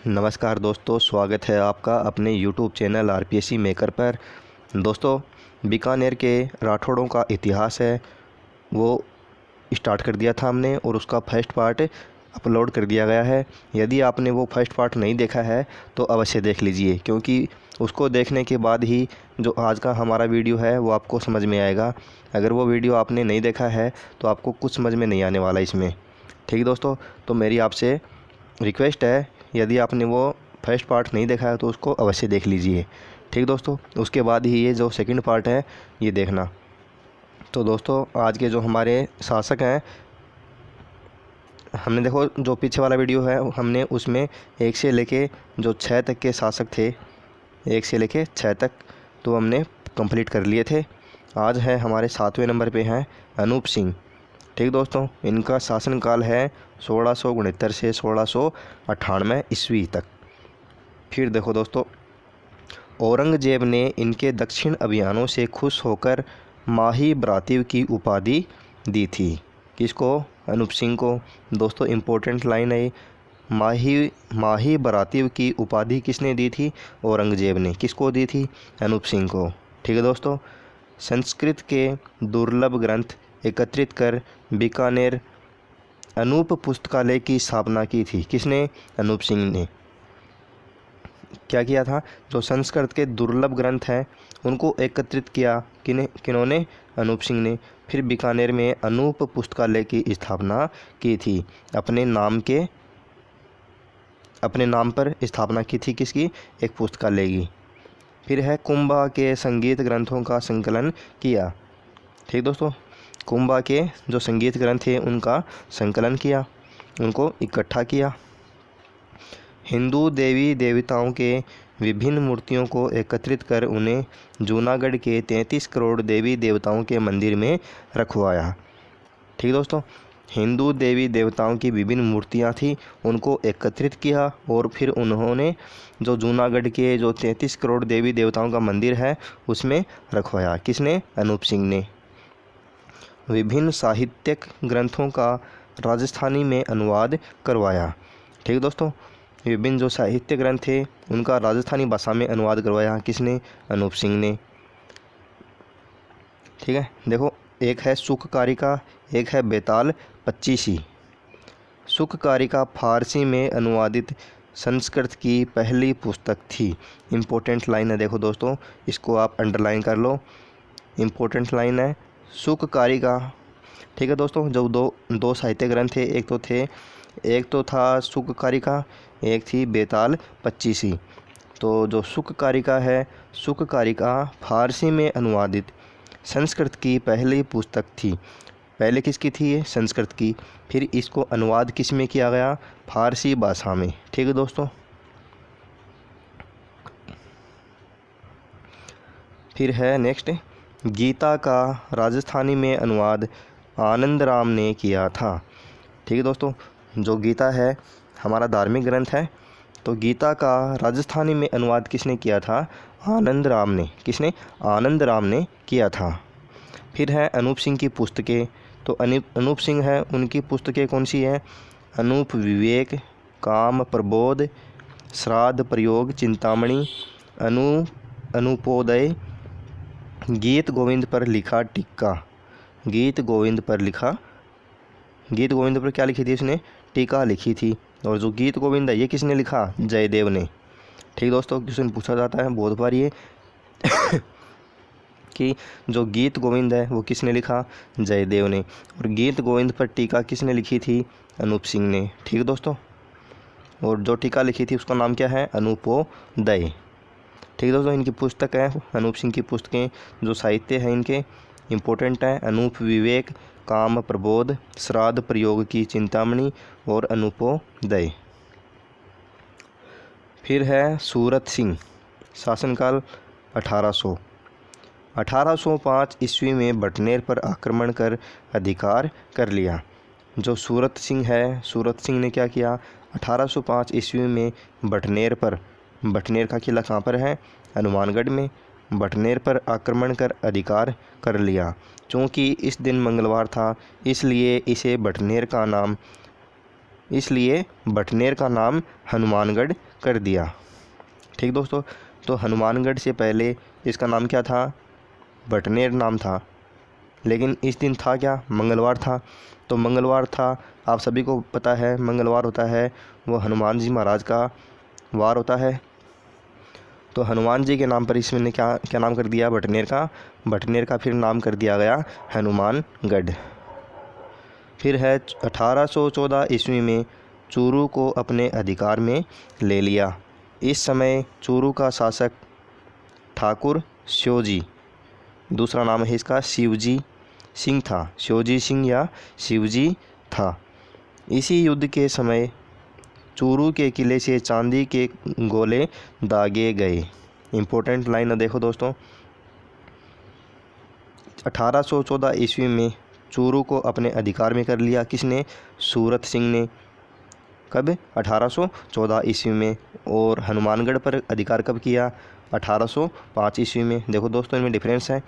नमस्कार दोस्तों, स्वागत है आपका अपने YouTube चैनल आरपीएससी मेकर पर। दोस्तों, बीकानेर के राठौड़ों का इतिहास है वो स्टार्ट कर दिया था हमने और उसका फर्स्ट पार्ट अपलोड कर दिया गया है। यदि आपने वो फर्स्ट पार्ट नहीं देखा है तो अवश्य देख लीजिए, क्योंकि उसको देखने के बाद ही जो आज का हमारा वीडियो है वो आपको समझ में आएगा। अगर वो वीडियो आपने नहीं देखा है तो आपको कुछ समझ में नहीं आने वाला इसमें। ठीक दोस्तों, तो मेरी आपसे रिक्वेस्ट है, यदि आपने वो फर्स्ट पार्ट नहीं देखा है तो उसको अवश्य देख लीजिए। ठीक दोस्तों, उसके बाद ही ये जो सेकंड पार्ट है ये देखना। तो दोस्तों, आज के जो हमारे शासक हैं, हमने देखो जो पीछे वाला वीडियो है हमने उसमें 1 से लेके जो 6 तक के शासक थे, 1 से लेके 6 तक तो हमने कंप्लीट कर लिए थे। आज है हमारे 7वें नंबर पे हैं अनूप सिंह। ठीक दोस्तों, इनका शासनकाल है 1669 से 1698 ईस्वी तक। फिर देखो दोस्तों, औरंगजेब ने इनके दक्षिण अभियानों से खुश होकर माही ब्रातिव की उपाधि दी थी। किसको? अनूप सिंह को। दोस्तों इम्पोर्टेंट लाइन है, माही ब्रातिव की उपाधि किसने दी थी? औरंगजेब ने। किसको दी थी? अनूप सिंह को। ठीक है दोस्तों, संस्कृत के दुर्लभ ग्रंथ एकत्रित कर बीकानेर अनूप पुस्तकालय की स्थापना की थी। किसने? अनूप सिंह ने। क्या किया था? जो संस्कृत के दुर्लभ ग्रंथ हैं उनको एकत्रित किया किन्होंने? अनूप सिंह ने। फिर बीकानेर में अनूप पुस्तकालय की स्थापना की थी। अपने नाम पर स्थापना की थी। किसकी? एक पुस्तकालय की। फिर है कुंभा के संगीत ग्रंथों का संकलन किया। ठीक दोस्तों, कुंभा के जो संगीत ग्रंथ थे उनका संकलन किया, उनको इकट्ठा किया। हिंदू देवी देवताओं के विभिन्न मूर्तियों को एकत्रित कर उन्हें जूनागढ़ के 33 करोड़ देवी देवताओं के मंदिर में रखवाया। ठीक दोस्तों, हिंदू देवी देवताओं की विभिन्न मूर्तियां थी उनको एकत्रित किया और फिर उन्होंने जो जूनागढ़ के जो 33 करोड़ देवी देवताओं का मंदिर है उसमें रखवाया। किसने? अनूप सिंह ने। विभिन्न साहित्यिक ग्रंथों का राजस्थानी में अनुवाद करवाया। ठीक दोस्तों, विभिन्न जो साहित्य ग्रंथ थे उनका राजस्थानी भाषा में अनुवाद करवाया। किसने? अनूप सिंह ने। ठीक है, देखो एक है सुखकारिका, एक है बेताल पच्चीसी। सुखकारिका फारसी में अनुवादित संस्कृत की पहली पुस्तक थी। इम्पोर्टेंट लाइन है, देखो दोस्तों इसको आप अंडरलाइन कर लो। इम्पोर्टेंट लाइन है सुखकारिका। ठीक है दोस्तों, जो दो साहित्य ग्रंथ थे, एक तो था सुखकारिका, एक थी बेताल पच्चीसी। तो जो सुखकारिका है, सुखकारिका फारसी में अनुवादित संस्कृत की पहली पुस्तक थी। पहले किसकी थी ये? संस्कृत की। फिर इसको अनुवाद किस में किया गया? फारसी भाषा में। ठीक है दोस्तों, फिर है नेक्स्ट, गीता का राजस्थानी में अनुवाद आनंद राम ने किया था। ठीक है दोस्तों, जो गीता है हमारा धार्मिक ग्रंथ है, तो गीता का राजस्थानी में अनुवाद किसने किया था? आनंद राम ने। किसने? आनंद राम ने किया था। फिर है अनूप सिंह की पुस्तकें। तो अनूप सिंह है, उनकी पुस्तकें कौन सी हैं? अनूप विवेक, काम प्रबोध, श्राद्ध प्रयोग, चिंतामणि, अनुपोदय, गीत गोविंद पर लिखा टीका। गीत गोविंद पर क्या लिखी थी उसने? टीका लिखी थी। और जो गीत गोविंद है ये किसने लिखा? जयदेव ने। ठीक दोस्तों, क्वेश्चन पूछा जाता है बहुत बार ये कि जो गीत गोविंद है वो किसने लिखा? जयदेव ने। और गीत गोविंद पर टीका किसने लिखी थी? अनूप सिंह ने। ठीक दोस्तों, और जो टीका लिखी थी उसका नाम क्या है? अनुपोदय। ठीक दोस्तों, इनकी पुस्तक है, अनूप सिंह की पुस्तकें जो साहित्य है इनके इम्पोर्टेंट है। अनूप विवेक, काम प्रबोध, श्राद्ध प्रयोग की चिंतामणि और अनुपोदय। फिर है सूरत सिंह, शासनकाल 1805 ईस्वी में बटनेर पर आक्रमण कर अधिकार कर लिया। जो सूरत सिंह है, सूरत सिंह ने क्या किया? 1805 ईस्वी में बटनेर का किला कहाँ पर है? हनुमानगढ़ में। बटनेर पर आक्रमण कर अधिकार कर लिया। चूँकि इस दिन मंगलवार था इसलिए इसे बटनेर का नाम इसलिए बटनेर का नाम हनुमानगढ़ कर दिया। ठीक दोस्तों, तो हनुमानगढ़ से पहले इसका नाम क्या था? बटनेर नाम था। लेकिन इस दिन था क्या? मंगलवार था। तो मंगलवार था, आप सभी को पता है मंगलवार होता है वो हनुमान जी महाराज का वार होता है। तो हनुमान जी के नाम पर इसमें क्या क्या नाम कर दिया? बटनेर का। बटनेर का फिर नाम कर दिया गया हनुमानगढ़। फिर है 1814 ईस्वी में चूरू को अपने अधिकार में ले लिया। इस समय चूरू का शासक ठाकुर श्योजी, दूसरा नाम है इसका शिवजी सिंह था। श्योजी सिंह या शिवजी था। इसी युद्ध के समय चूरू के किले से चांदी के गोले दागे गए। इम्पोर्टेंट लाइन देखो दोस्तों, 1814 ईस्वी में चूरू को अपने अधिकार में कर लिया। किसने? सूरत सिंह ने। कब? 1814 ईस्वी में। और हनुमानगढ़ पर अधिकार कब किया? 1805 ईस्वी में। देखो दोस्तों, इनमें डिफरेंस है।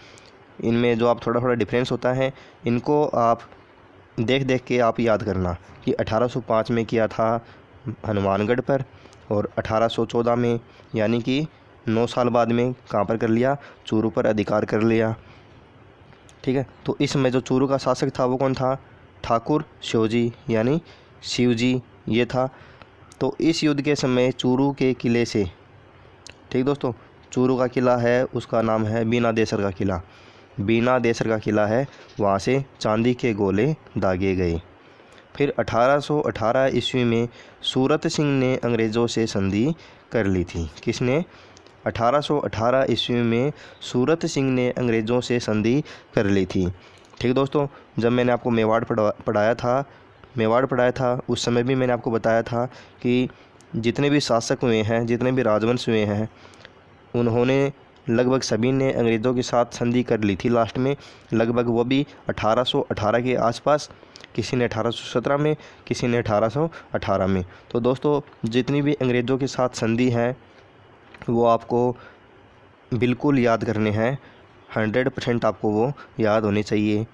इनमें जो आप थोड़ा डिफरेंस होता है, इनको आप देख देख के आप याद करना कि 1805 में किया था हनुमानगढ़ पर, और 1814 में यानी कि 9 साल बाद में कहाँ पर कर लिया? चूरू पर अधिकार कर लिया। ठीक है, तो इसमें जो चूरू का शासक था वो कौन था? ठाकुर श्योजी यानी शिवजी ये था। तो इस युद्ध के समय चूरू के किले से, ठीक दोस्तों, चूरू का किला है उसका नाम है बीनादेसर का किला। बीनादेसर का किला है, वहाँ से चांदी के गोले दागे गए। फिर 1818 ईस्वी में सूरत सिंह ने अंग्रेज़ों से संधि कर ली थी। किसने? 1818 ईस्वी में सूरत सिंह ने अंग्रेज़ों से संधि कर ली थी। ठीक दोस्तों, जब मैंने आपको मेवाड़ पढ़ाया था उस समय भी मैंने आपको बताया था कि जितने भी शासक हुए हैं, जितने भी राजवंश हुए हैं, उन्होंने लगभग सभी ने अंग्रेज़ों के साथ संधि कर ली थी लास्ट में। लगभग वो भी 1818 के आसपास, किसी ने 1817 में, किसी ने 1818 में। तो दोस्तों, जितनी भी अंग्रेज़ों के साथ संधि है वो आपको बिल्कुल याद करने हैं। 100% आपको वो याद होने चाहिए।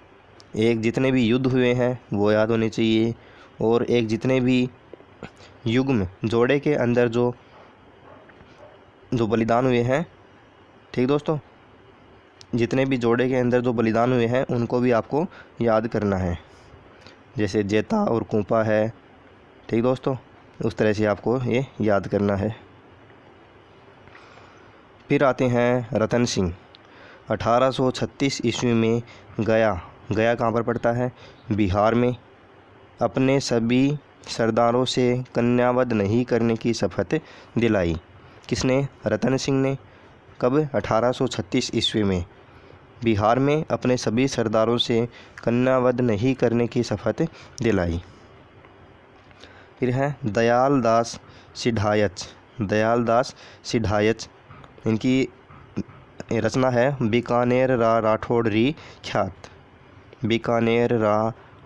एक जितने भी युद्ध हुए हैं वो याद होने चाहिए, और एक जितने भी युग्म जोड़े के अंदर जो बलिदान हुए हैं, ठीक दोस्तों, जितने भी जोड़े के अंदर जो बलिदान हुए हैं उनको भी आपको याद करना है। जैसे जेता और कूपा है, ठीक दोस्तों, उस तरह से आपको ये याद करना है। फिर आते हैं रतन सिंह। 1836 ईस्वी में गया कहाँ पर पड़ता है? बिहार में। अपने सभी सरदारों से कन्यावध नहीं करने की शपथ दिलाई। किसने? रतन सिंह ने। कब? 1836 ईस्वी में बिहार में अपने सभी सरदारों से कन्यावध नहीं करने की शपथ दिलाई। फिर है दयाल दास सिढायच। इनकी रचना है बीकानेर राठौड़ री ख्यात। बीकानेर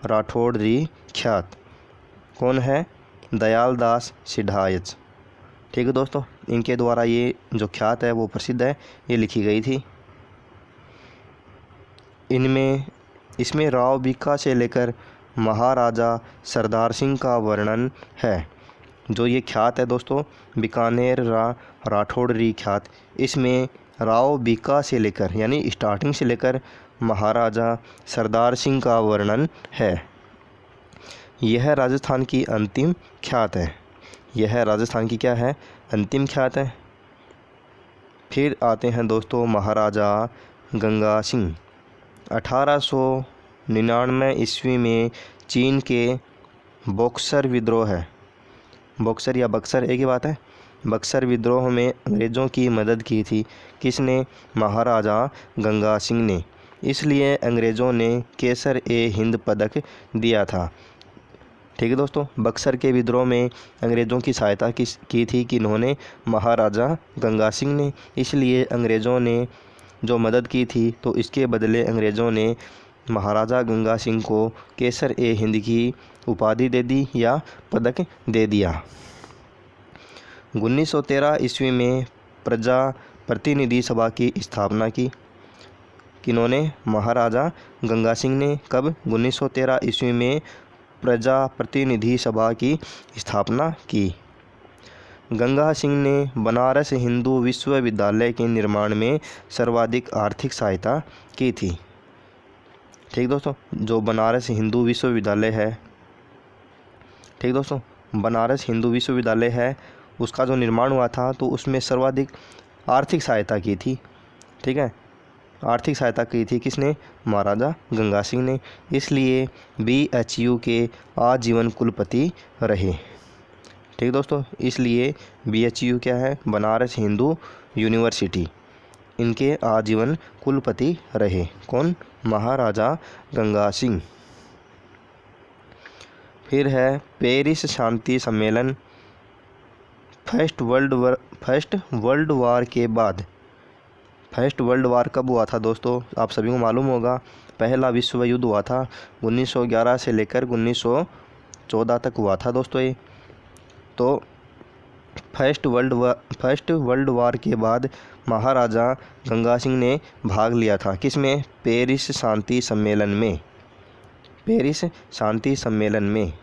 राठौड़ री ख्यात कौन है? दयाल दास सिढायच। ठीक है दोस्तों, इनके द्वारा ये जो ख्यात है वो प्रसिद्ध है, ये लिखी गई थी। इसमें राव बीका से लेकर महाराजा सरदार सिंह का वर्णन है। जो ये ख्यात है दोस्तों, बीकानेर राठौड़ री ख्यात, इसमें राव बीका से लेकर यानी स्टार्टिंग से लेकर महाराजा सरदार सिंह का वर्णन है। यह राजस्थान की अंतिम ख्यात है। यह राजस्थान की क्या है? अंतिम ख्यात है। फिर आते हैं दोस्तों महाराजा गंगा सिंह। 1899 ईस्वी में चीन के बक्सर विद्रोह है, बक्सर या बक्सर एक ही बात है, बक्सर विद्रोह में अंग्रेज़ों की मदद की थी। किसने? महाराजा गंगा सिंह ने। इसलिए अंग्रेज़ों ने केसर ए हिंद पदक दिया था। ठीक है दोस्तों, बक्सर के विद्रोह में अंग्रेज़ों की सहायता की थी कि इन्होंने? महाराजा गंगा सिंह ने। इसलिए अंग्रेज़ों ने जो मदद की थी तो इसके बदले अंग्रेज़ों ने महाराजा गंगा सिंह को केसर ए हिंद की उपाधि दे दी या पदक दे दिया। 1913 ईस्वी में प्रजा प्रतिनिधि सभा की स्थापना की। किन्होंने? महाराजा गंगा सिंह ने। कब? 1913 ईस्वी में प्रजा प्रतिनिधि सभा की स्थापना की। गंगा सिंह ने बनारस हिंदू विश्वविद्यालय के निर्माण में सर्वाधिक आर्थिक सहायता की थी। ठीक दोस्तों, जो बनारस हिंदू विश्वविद्यालय है, ठीक दोस्तों, बनारस हिंदू विश्वविद्यालय है, उसका जो निर्माण हुआ था तो उसमें सर्वाधिक आर्थिक सहायता की थी। ठीक है, आर्थिक सहायता की थी किसने? महाराजा गंगा सिंह ने। इसलिए BHU के आजीवन कुलपति रहे। ठीक दोस्तों, इसलिए BHU क्या है? बनारस हिंदू यूनिवर्सिटी, इनके आजीवन कुलपति रहे। कौन? महाराजा गंगा सिंह। फिर है पेरिस शांति सम्मेलन। फर्स्ट वर्ल्ड वार के बाद, फर्स्ट वर्ल्ड वार कब हुआ था दोस्तों? आप सभी को मालूम होगा, पहला विश्व युद्ध हुआ था 1911 से लेकर 1914 तक हुआ था दोस्तों ये। तो फर्स्ट वर्ल्ड वार के बाद महाराजा गंगा सिंह ने भाग लिया था किसमें? पेरिस शांति सम्मेलन में। पेरिस शांति सम्मेलन में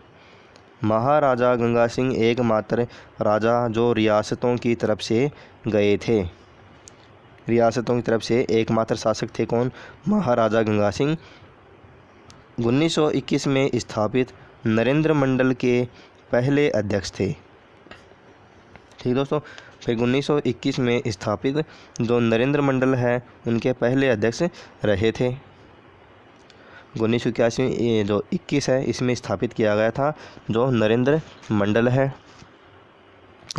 महाराजा गंगा सिंह एकमात्र राजा जो रियासतों की तरफ से गए थे। रियासतों की तरफ से एकमात्र शासक थे। कौन? महाराजा गंगा सिंह। 1921 में स्थापित नरेंद्र मंडल के पहले अध्यक्ष थे। ठीक दोस्तों, फिर 1921 में स्थापित जो नरेंद्र मंडल है उनके पहले अध्यक्ष रहे थे। 1981 ये जो 21 है इसमें स्थापित किया गया था जो नरेंद्र मंडल है,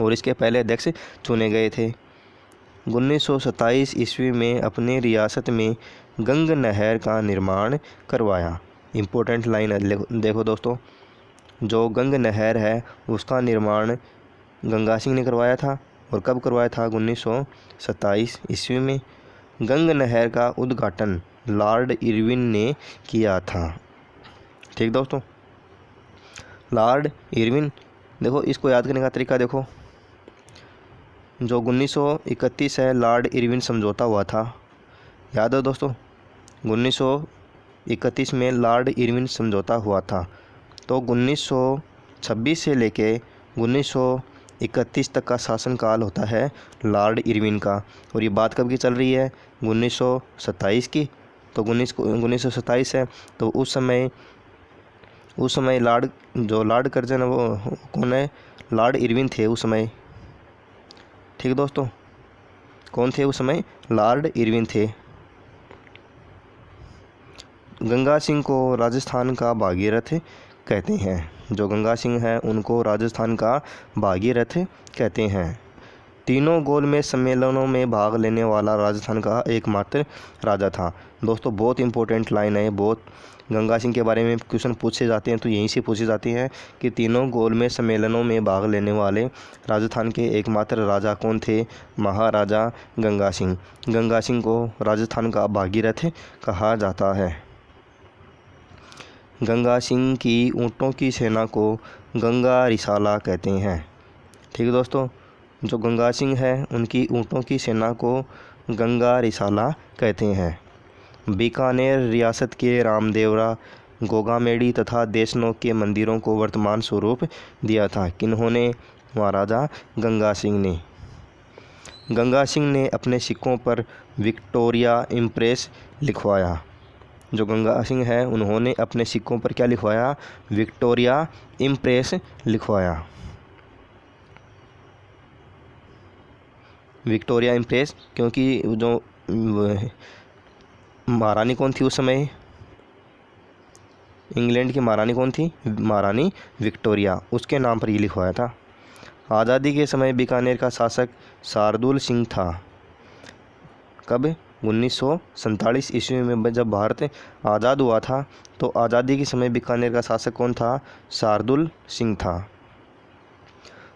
और इसके पहले अध्यक्ष चुने गए थे। 1927 ईस्वी में अपने रियासत में गंग नहर का निर्माण करवाया। इम्पोर्टेंट लाइन देखो दोस्तों, जो गंग नहर है उसका निर्माण गंगा सिंह ने करवाया था। और कब करवाया था? 1927 ईस्वी में। गंग नहर का उद्घाटन लॉर्ड इरविन ने किया था। ठीक दोस्तों, लॉर्ड इरविन, देखो इसको याद करने का तरीका देखो, जो 1931 है लॉर्ड इरविन समझौता हुआ था, याद है दोस्तों? 1931 में लॉर्ड इरविन समझौता हुआ था। तो 1926 से लेके 1931 तक का शासनकाल होता है लॉर्ड इरविन का। और ये बात कब की चल रही है? 1927 की। तो 1927 है, तो उस समय लॉर्ड कर्जन है वो कौन है? लॉर्ड इरविन थे उस समय। ठीक दोस्तों, कौन थे उस समय? लॉर्ड इरविन थे। गंगा सिंह को राजस्थान का भागीरथ कहते हैं। जो गंगा सिंह है उनको राजस्थान का भागीरथ कहते हैं। तीनों गोलमेज सम्मेलनों में भाग लेने वाला राजस्थान का एकमात्र राजा था। दोस्तों बहुत इंपॉर्टेंट लाइन है, बहुत गंगा सिंह के बारे में क्वेश्चन पूछे जाते हैं तो यहीं से पूछे जाते हैं कि तीनों गोलमेज सम्मेलनों में भाग लेने वाले राजस्थान के एकमात्र राजा कौन थे? महाराजा गंगा सिंह। गंगा सिंह को राजस्थान का भागीरथ कहा जाता है। गंगा सिंह की ऊँटों की सेना को गंगा रिसाला कहते हैं। ठीक है दोस्तों, जो गंगा सिंह है उनकी ऊँटों की सेना को गंगा रिसाला कहते हैं। बीकानेर रियासत के रामदेवरा, गोगामेड़ी तथा देशनोक के मंदिरों को वर्तमान स्वरूप दिया था किन्होंने? महाराजा गंगा सिंह ने। गंगा सिंह ने अपने सिक्कों पर विक्टोरिया इम्प्रेस लिखवाया। जो गंगा सिंह है उन्होंने अपने सिक्कों पर क्या लिखवाया? विक्टोरिया इम्प्रेस लिखवाया। विक्टोरिया इम्प्रेस, क्योंकि जो महारानी कौन थी उस समय? इंग्लैंड की महारानी कौन थी? महारानी विक्टोरिया, उसके नाम पर ये लिखवाया था। आज़ादी के समय बीकानेर का शासक शार्दुल सिंह था। कब? 1947 ईस्वी में जब भारत आज़ाद हुआ था तो आज़ादी के समय बीकानेर का शासक कौन था? शार्दुल सिंह था।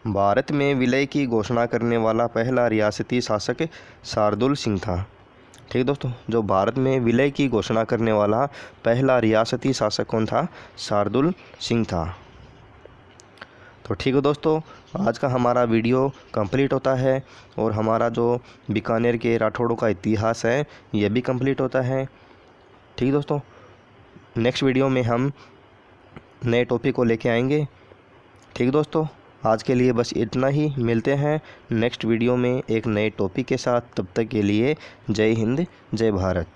भारत में विलय की घोषणा करने वाला पहला रियासती शासक शार्दुल सिंह था। ठीक दोस्तों, जो भारत में विलय की घोषणा करने वाला पहला रियासती शासक कौन था? शार्दुल सिंह था। तो ठीक है दोस्तों, आज का हमारा वीडियो कंप्लीट होता है और हमारा जो बीकानेर के राठौड़ों का इतिहास है यह भी कंप्लीट होता है। ठीक दोस्तों, नेक्स्ट वीडियो में हम नए टॉपिक को लेके आएंगे। ठीक दोस्तों, आज के लिए बस इतना ही। मिलते हैं नेक्स्ट वीडियो में एक नए टॉपिक के साथ। तब तक के लिए जय हिंद, जय भारत।